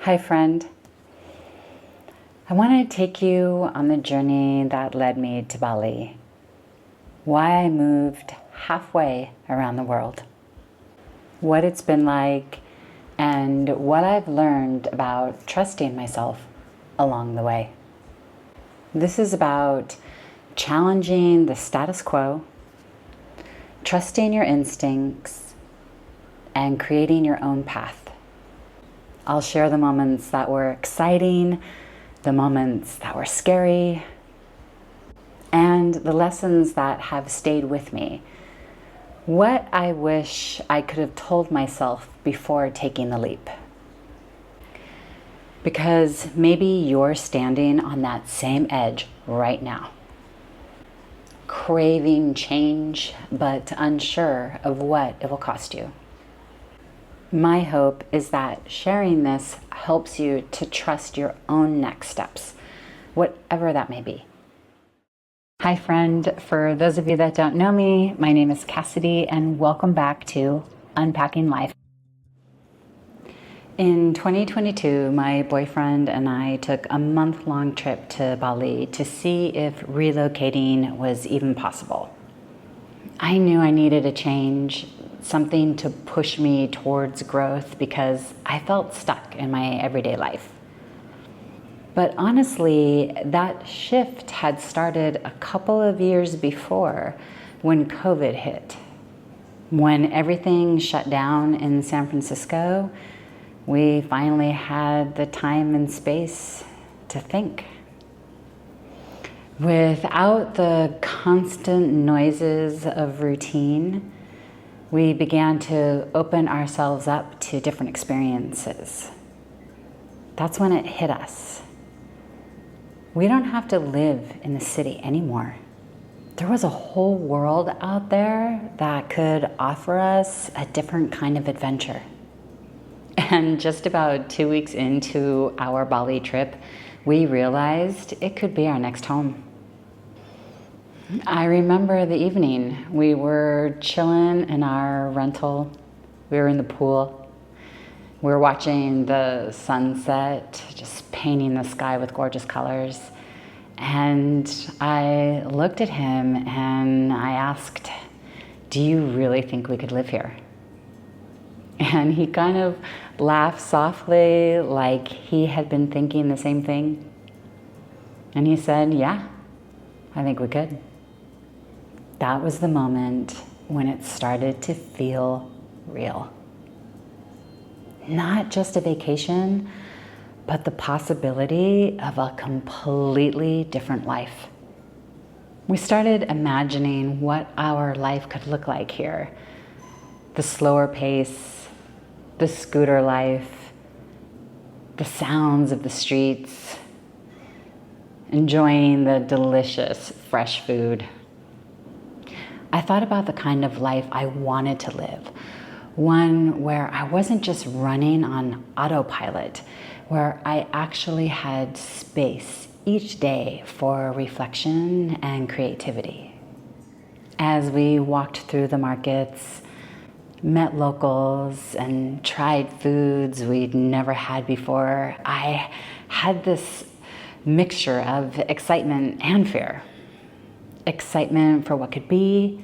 Hi friend, I want to take you on the journey that led me to Bali. Why I moved halfway around the world. What it's been like and what I've learned about trusting myself along the way. This is about challenging the status quo, trusting your instincts, and creating your own path. I'll share the moments that were exciting, the moments that were scary, and the lessons that have stayed with me. What I wish I could have told myself before taking the leap. Because maybe you're standing on that same edge right now. Craving change, but unsure of what it will cost you. My hope is that sharing this helps you to trust your own next steps, whatever that may be. Hi friend, for those of you that don't know me, my name is Cassidy and welcome back to Unpacking Life. In 2022, my boyfriend and I took a month-long trip to Bali to see if relocating was even possible. I knew I needed a change, something to push me towards growth because I felt stuck in my everyday life. But honestly, that shift had started a couple of years before when COVID hit. When everything shut down in San Francisco, we finally had the time and space to think. Without the constant noises of routine, we began to open ourselves up to different experiences. That's when it hit us. We don't have to live in the city anymore. There was a whole world out there that could offer us a different kind of adventure. And just about 2 weeks into our Bali trip, we realized it could be our next home. I remember the evening. We were chilling in our rental. We were in the pool. We were watching the sunset, just painting the sky with gorgeous colors. And I looked at him and I asked, "Do you really think we could live here?" And he kind of laughed softly, like he had been thinking the same thing. And he said, "Yeah, I think we could." That was the moment when it started to feel real. Not just a vacation, but the possibility of a completely different life. We started imagining what our life could look like here. The slower pace, the scooter life, the sounds of the streets, enjoying the delicious fresh food. I thought about the kind of life I wanted to live, one where I wasn't just running on autopilot, where I actually had space each day for reflection and creativity. As we walked through the markets, met locals, and tried foods we'd never had before, I had this mixture of excitement and fear. Excitement for what could be,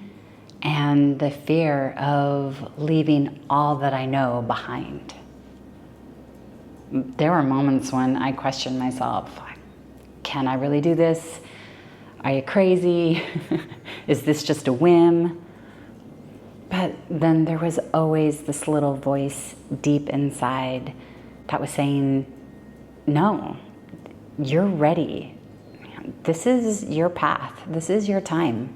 and the fear of leaving all that I know behind. There were moments when I questioned myself. Can I really do this? Are you crazy? Is this just a whim? But then there was always this little voice deep inside that was saying, "No, you're ready. This is your path. This is your time."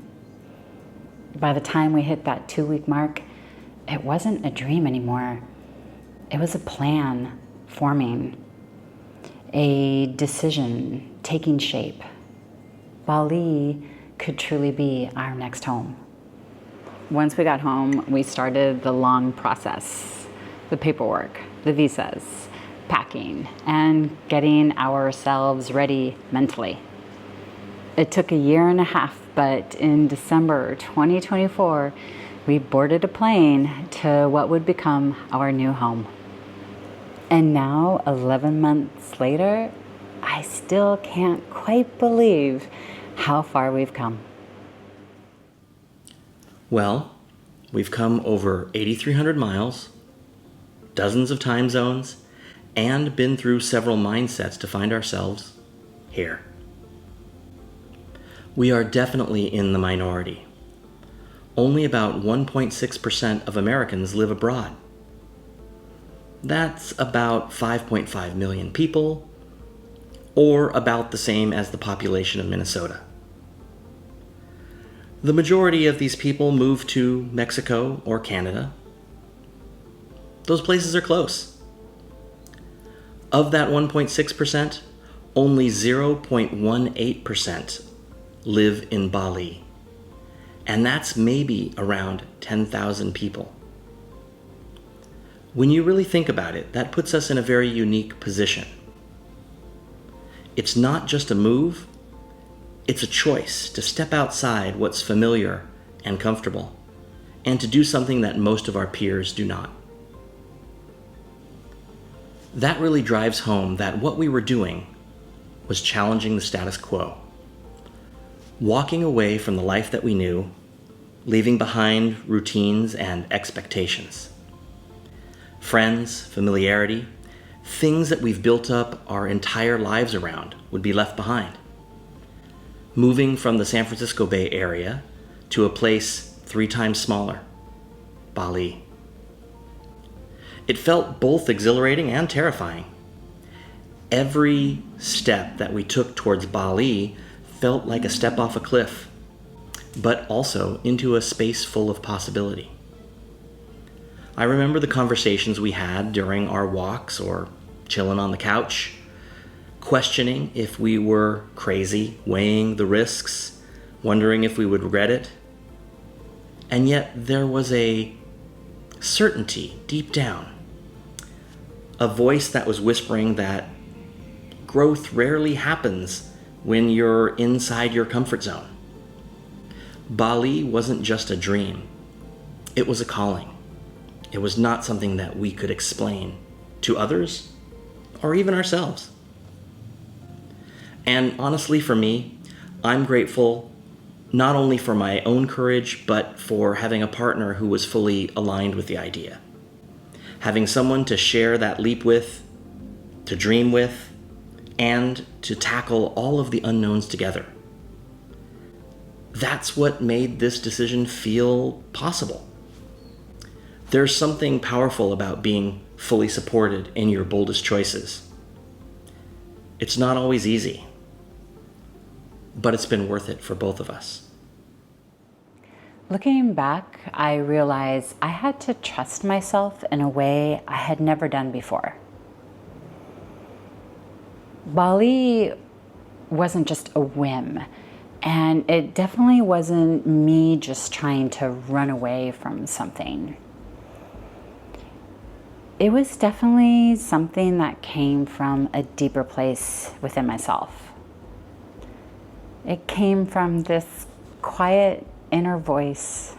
By the time we hit that 2-week mark, it wasn't a dream anymore. It was a plan forming, a decision taking shape. Bali could truly be our next home. Once we got home, we started the long process, the paperwork, the visas, packing, and getting ourselves ready mentally. It took a year and a half, but in December 2024, we boarded a plane to what would become our new home. And now, 11 months later, I still can't quite believe how far we've come. Well, we've come over 8,300 miles, dozens of time zones, and been through several mindsets to find ourselves here. We are definitely in the minority. Only about 1.6% of Americans live abroad. That's about 5.5 million people, or about the same as the population of Minnesota. The majority of these people move to Mexico or Canada. Those places are close. Of that 1.6%, only 0.18% live in Bali. And that's maybe around 10,000 people. When you really think about it, that puts us in a very unique position. It's not just a move, it's a choice to step outside what's familiar and comfortable, and to do something that most of our peers do not. That really drives home that what we were doing was challenging the status quo. Walking away from the life that we knew, leaving behind routines and expectations. Friends, familiarity, things that we've built up our entire lives around would be left behind. Moving from the San Francisco Bay Area to a place 3 times smaller, Bali. It felt both exhilarating and terrifying. Every step that we took towards Bali felt like a step off a cliff, but also into a space full of possibility. I remember the conversations we had during our walks or chilling on the couch, questioning if we were crazy, weighing the risks, wondering if we would regret it. And yet there was a certainty deep down, a voice that was whispering that growth rarely happens when you're inside your comfort zone. Bali wasn't just a dream, it was a calling. It was not something that we could explain to others or even ourselves. And honestly, for me, I'm grateful not only for my own courage, but for having a partner who was fully aligned with the idea. Having someone to share that leap with, to dream with, and to tackle all of the unknowns together. That's what made this decision feel possible. There's something powerful about being fully supported in your boldest choices. It's not always easy, but it's been worth it for both of us. Looking back, I realized I had to trust myself in a way I had never done before. Bali wasn't just a whim, and it definitely wasn't me just trying to run away from something. It was definitely something that came from a deeper place within myself. It came from this quiet inner voice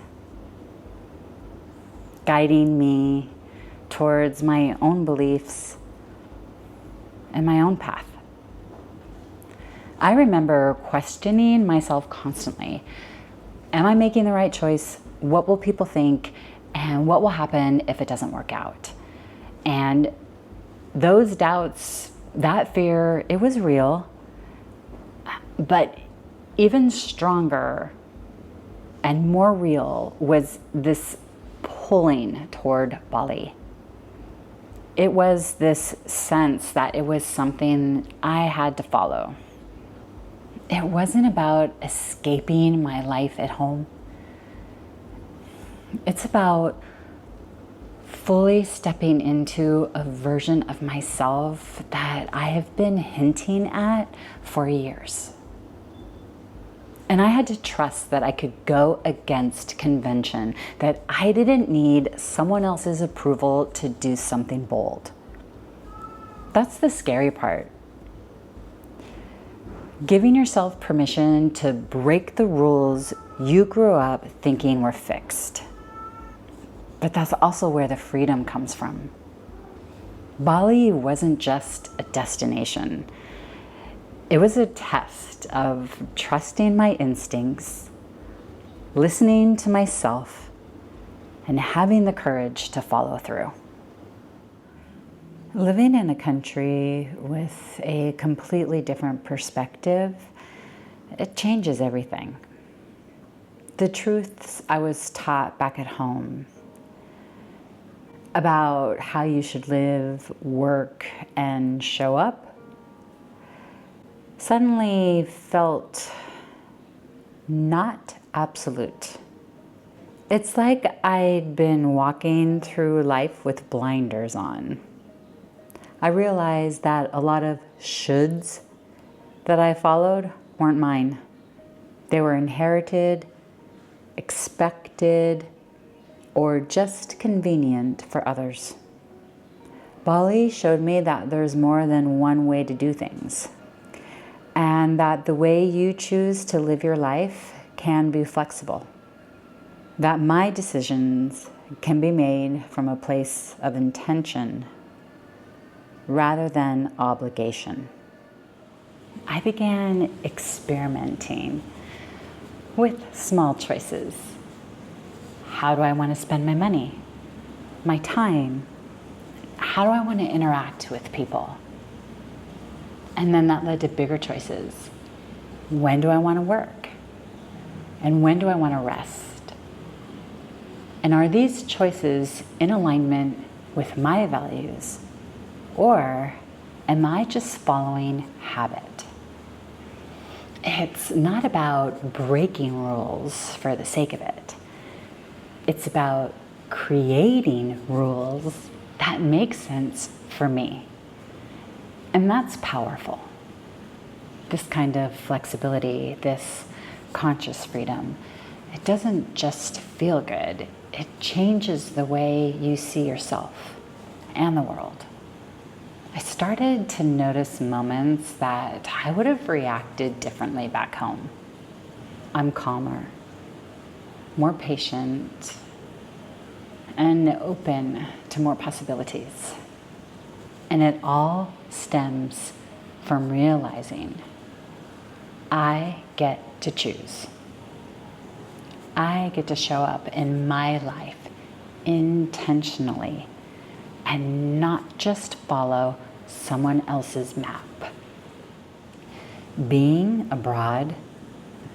guiding me towards my own beliefs and my own path. I remember questioning myself constantly. Am I making the right choice? What will people think? And what will happen if it doesn't work out? And those doubts, that fear, it was real. But even stronger and more real was this pulling toward Bali. It was this sense that it was something I had to follow. It wasn't about escaping my life at home. It's about fully stepping into a version of myself that I have been hinting at for years. And I had to trust that I could go against convention, that I didn't need someone else's approval to do something bold. That's the scary part. Giving yourself permission to break the rules you grew up thinking were fixed. But that's also where the freedom comes from. Bali wasn't just a destination. It was a test of trusting my instincts, listening to myself, and having the courage to follow through. Living in a country with a completely different perspective, it changes everything. The truths I was taught back at home about how you should live, work, and show up suddenly felt not absolute. It's like I'd been walking through life with blinders on. I realized that a lot of shoulds that I followed weren't mine. They were inherited, expected, or just convenient for others. Bali showed me that there's more than one way to do things, and that the way you choose to live your life can be flexible. That my decisions can be made from a place of intention rather than obligation. I began experimenting with small choices. How do I want to spend my money, my time? How do I want to interact with people? And then that led to bigger choices. When do I want to work? And when do I want to rest? And are these choices in alignment with my values? Or am I just following habit? It's not about breaking rules for the sake of it. It's about creating rules that make sense for me. And that's powerful. This kind of flexibility, this conscious freedom, it doesn't just feel good, it changes the way you see yourself and the world. I started to notice moments that I would have reacted differently back home. I'm calmer, more patient, and open to more possibilities. And it all stems from realizing I get to choose. I get to show up in my life intentionally and not just follow someone else's map. Being abroad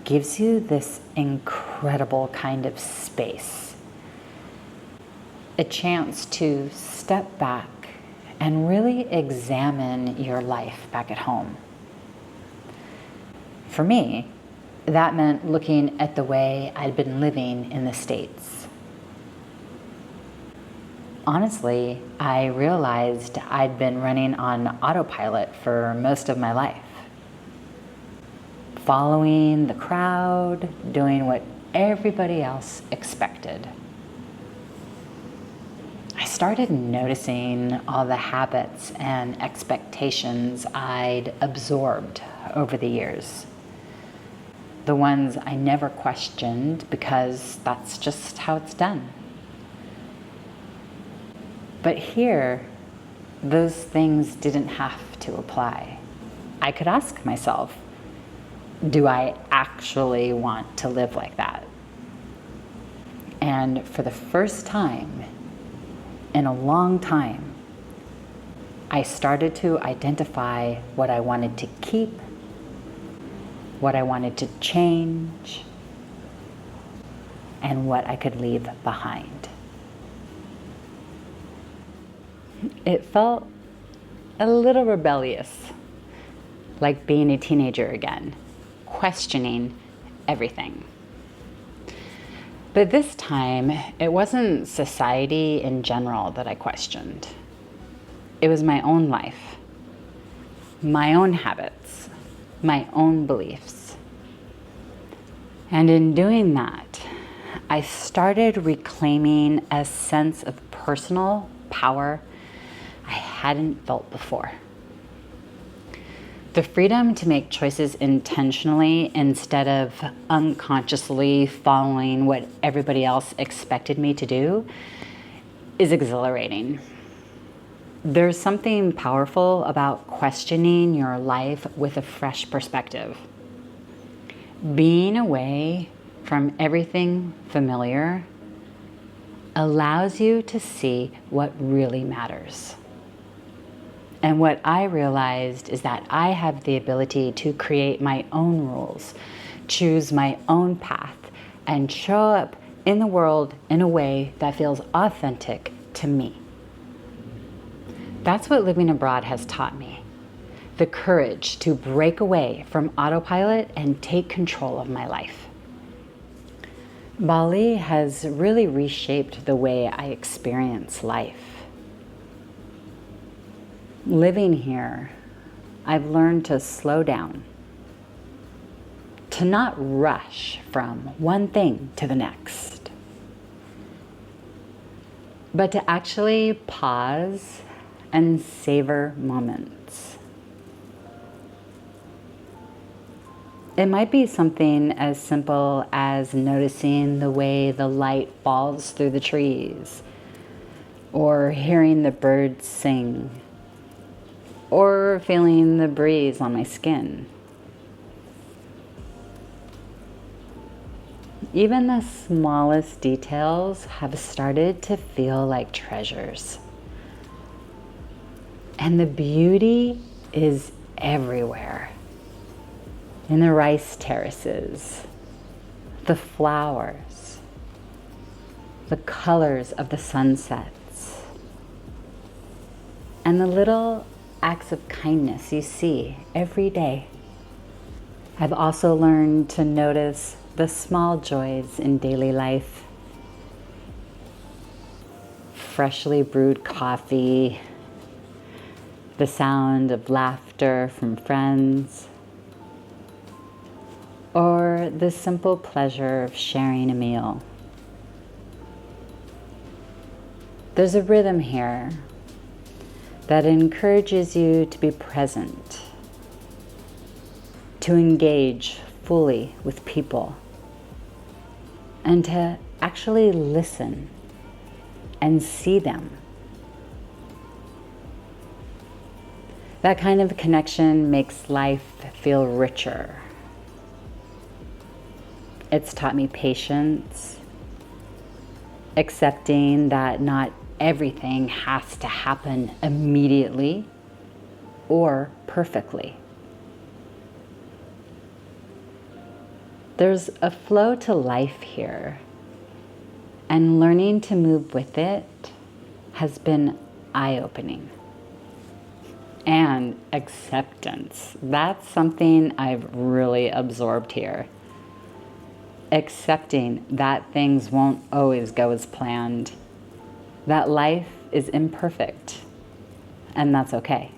gives you this incredible kind of space, a chance to step back and really examine your life back at home. For me, that meant looking at the way I'd been living in the States. Honestly, I realized I'd been running on autopilot for most of my life. Following the crowd, doing what everybody else expected. I started noticing all the habits and expectations I'd absorbed over the years. The ones I never questioned because that's just how it's done. But here, those things didn't have to apply. I could ask myself, do I actually want to live like that? And for the first time in a long time, I started to identify what I wanted to keep, what I wanted to change, and what I could leave behind. It felt a little rebellious, like being a teenager again, questioning everything. But this time, it wasn't society in general that I questioned. It was my own life, my own habits, my own beliefs. And in doing that, I started reclaiming a sense of personal power I hadn't felt before. The freedom to make choices intentionally instead of unconsciously following what everybody else expected me to do is exhilarating. There's something powerful about questioning your life with a fresh perspective. Being away from everything familiar allows you to see what really matters. And what I realized is that I have the ability to create my own rules, choose my own path, and show up in the world in a way that feels authentic to me. That's what living abroad has taught me. The courage to break away from autopilot and take control of my life. Bali has really reshaped the way I experience life. Living here, I've learned to slow down, to not rush from one thing to the next, but to actually pause and savor moments. It might be something as simple as noticing the way the light falls through the trees, or hearing the birds sing, or feeling the breeze on my skin. Even the smallest details have started to feel like treasures. And the beauty is everywhere. In the rice terraces, the flowers, the colors of the sunsets, and the little acts of kindness you see every day. I've also learned to notice the small joys in daily life. Freshly brewed coffee, the sound of laughter from friends, or the simple pleasure of sharing a meal. There's a rhythm here that encourages you to be present, to engage fully with people, and to actually listen and see them. That kind of connection makes life feel richer. It's taught me patience, accepting that not everything has to happen immediately or perfectly. There's a flow to life here, and learning to move with it has been eye-opening. And acceptance. That's something I've really absorbed here. Accepting that things won't always go as planned, that life is imperfect, and that's okay.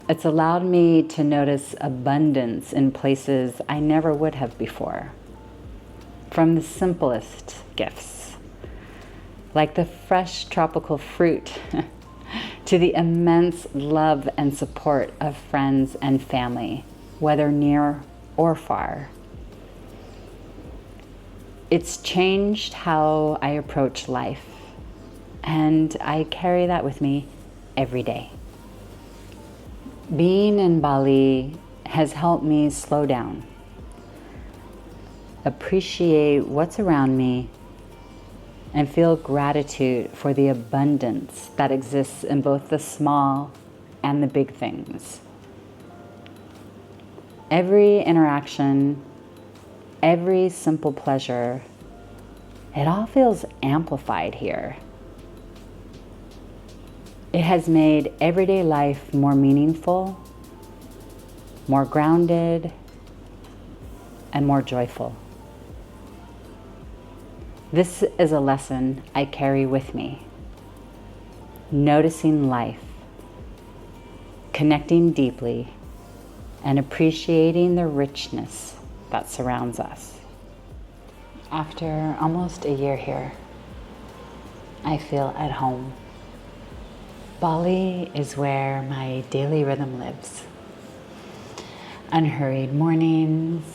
It's allowed me to notice abundance in places I never would have before. From the simplest gifts, like the fresh tropical fruit, to the immense love and support of friends and family, whether near or far. It's changed how I approach life, and I carry that with me every day. Being in Bali has helped me slow down, appreciate what's around me, and feel gratitude for the abundance that exists in both the small and the big things. Every interaction, every simple pleasure, it all feels amplified here. It has made everyday life more meaningful, more grounded, and more joyful. This is a lesson I carry with me. Noticing life, connecting deeply, and appreciating the richness that surrounds us. After almost a year here, I feel at home. Bali is where my daily rhythm lives. Unhurried mornings,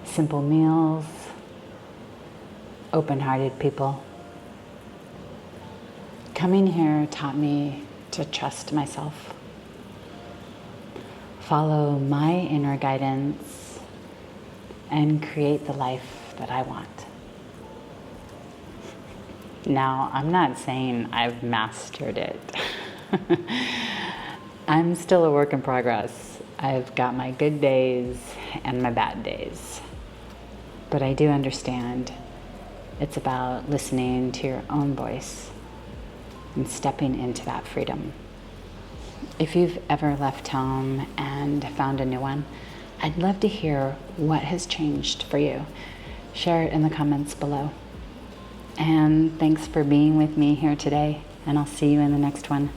simple meals, open-hearted people. Coming here taught me to trust myself, follow my inner guidance, and create the life that I want. Now, I'm not saying I've mastered it. I'm still a work in progress. I've got my good days and my bad days. But I do understand it's about listening to your own voice and stepping into that freedom. If you've ever left home and found a new one, I'd love to hear what has changed for you. Share it in the comments below. And thanks for being with me here today, and I'll see you in the next one.